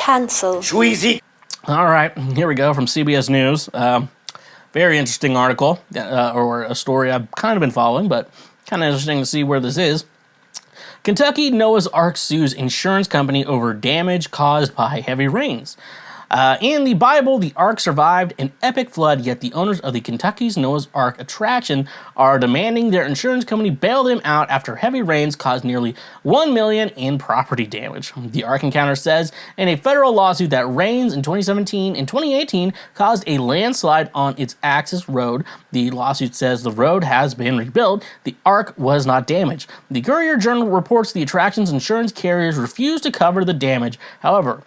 Cancelled. Schweezy. All right, here we go from CBS News. Very interesting article, or a story I've kind of been following, but kind of interesting to see where this is. Kentucky Noah's Ark sues insurance company over damage caused by heavy rains. In the Bible, the Ark survived an epic flood, yet the owners of the Kentucky's Noah's Ark attraction are demanding their insurance company bail them out after heavy rains caused nearly $1 million in property damage. The Ark Encounter says in a federal lawsuit that rains in 2017 and 2018 caused a landslide on its access road. The lawsuit says the road has been rebuilt. The Ark was not damaged. The Courier-Journal reports the attraction's insurance carriers refused to cover the damage. However,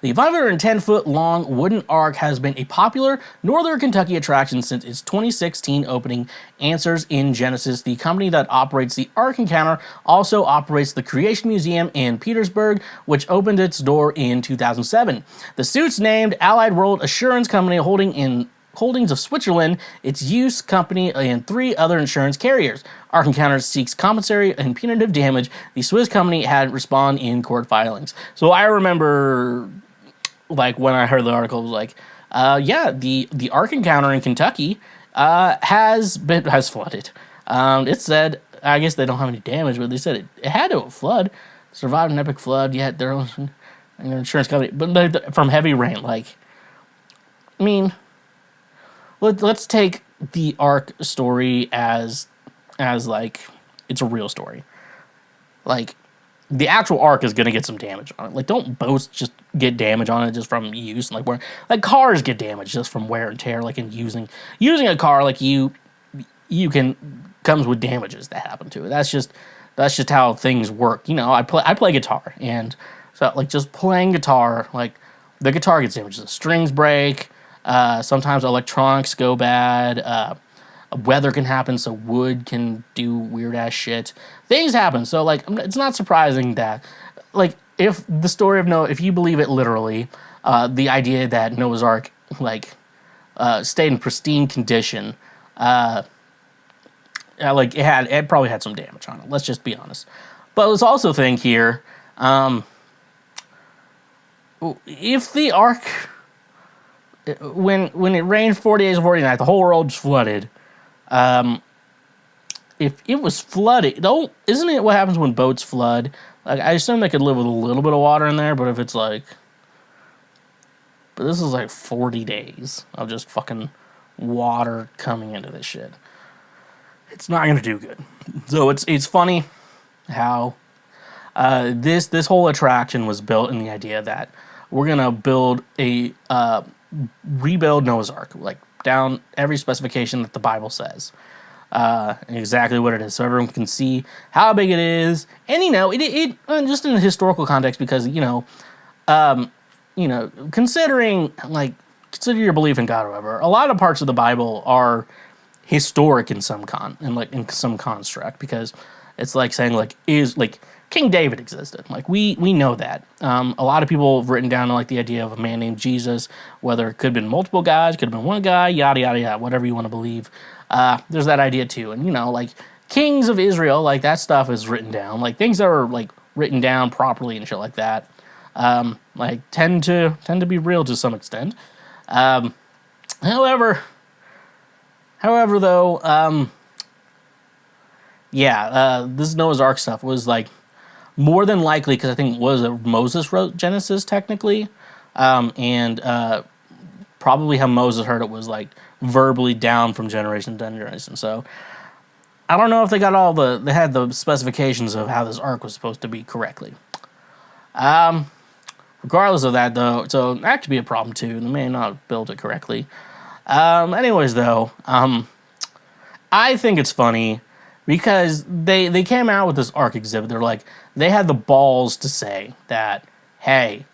the 510-foot-long wooden Ark has been a popular Northern Kentucky attraction since its 2016 opening. Answers in Genesis, the company that operates the Ark Encounter, also operates the Creation Museum in Petersburg, which opened its door in 2007. The suits named Allied World Assurance Company Holdings of Switzerland, its use company, and 3 other insurance carriers. Ark Encounter seeks compensatory and punitive damage. The Swiss company had responded in court filings. So I remember, like, when I heard the article, it was like, the Ark Encounter in Kentucky has flooded. It said, I guess they don't have any damage, but they said it had to flood, survived an epic flood, yet their insurance company, but from heavy rain. Like, I mean, let's take the Ark story as like it's a real story. Like, the actual Ark is gonna get some damage on it. Like, don't boats just get damage on it just from use? Like cars get damaged just from wear and tear. Like, in using a car, like you can comes with damages that happen to it. That's just how things work. You know, I play guitar, and so like just playing guitar, like the guitar gets damaged. The strings break. Sometimes electronics go bad. Weather can happen, so wood can do weird ass shit. Things happen, so like it's not surprising that, like, if the story of Noah, if you believe it literally, the idea that Noah's Ark stayed in pristine condition, like it probably had some damage on it. Let's just be honest. But let's also think here, if the Ark, when it rained 40 days and 40 nights, the whole world was flooded. If it was flooded, isn't it what happens when boats flood? Like, I assume they could live with a little bit of water in there, but if it's like, but this is like 40 days of just fucking water coming into this shit. It's not gonna do good. So it's funny how this whole attraction was built in the idea that we're gonna rebuild Noah's Ark, like down every specification that the Bible says, and exactly what it is, so everyone can see how big it is, and it just in the historical context, because consider your belief in God, or whatever. A lot of parts of the Bible are historic in some construct, because it's like saying King David existed. Like, we know that. A lot of people have written down like the idea of a man named Jesus, whether it could have been multiple guys, could have been one guy, yada yada yada, whatever you want to believe. There's that idea too, and like kings of Israel, like that stuff is written down. Like, things that are like written down properly and shit like that, like tend to be real to some extent. However though, this Noah's Ark stuff was like more than likely, because I think Moses wrote Genesis technically, and probably how Moses heard it was like verbally down from generation to generation. So I don't know if they had the specifications of how this Ark was supposed to be correctly. Regardless of that though, so that could be a problem too. They may not have built it correctly. Anyways though, I think it's funny because they came out with this Ark exhibit. They're like, they had the balls to say that, hey,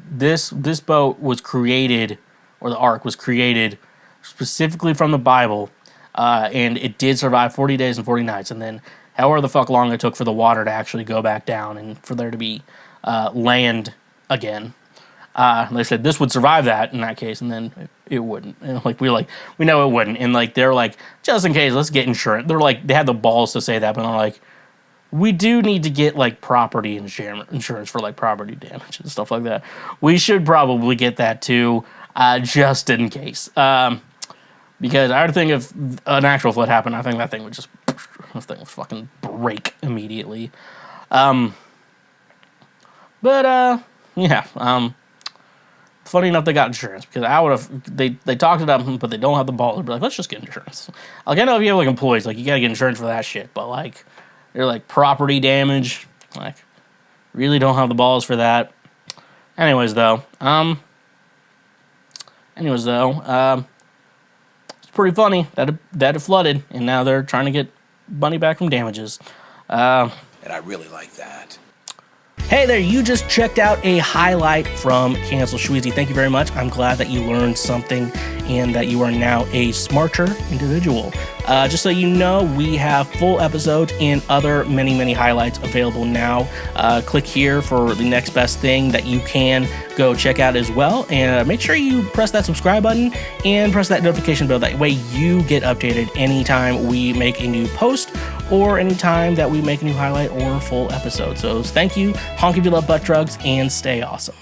this boat was created, or the Ark was created specifically from the Bible, and it did survive 40 days and 40 nights, and then however the fuck long it took for the water to actually go back down and for there to be land again. They said this would survive that in that case, and then it wouldn't. And we know it wouldn't. And like they're like, just in case, let's get insurance. They're like, they had the balls to say that, but they're like, we do need to get like property insurance for like property damage and stuff like that. We should probably get that too, just in case. Because I would think if an actual flood happened, I think that thing would fucking break immediately. Funny enough, they got insurance because I would have. They talked it up, but they don't have the balls to be like, let's just get insurance. Like, I know if you have like employees, like you gotta get insurance for that shit, but like they're like property damage, like really don't have the balls for that. Anyways, though, it's pretty funny that it flooded, and now they're trying to get money back from damages. And I really like that. Hey there, you just checked out a highlight from Cancel Schweezy. Thank you very much. I'm glad that you learned something and that you are now a smarter individual. Just so you know, we have full episodes and other many highlights available now. Click here for the next best thing that you can go check out as well. And make sure you press that subscribe button and press that notification bell. That way you get updated anytime we make a new post or anytime that we make a new highlight or full episode. So thank you, honk if you love butt drugs, and stay awesome.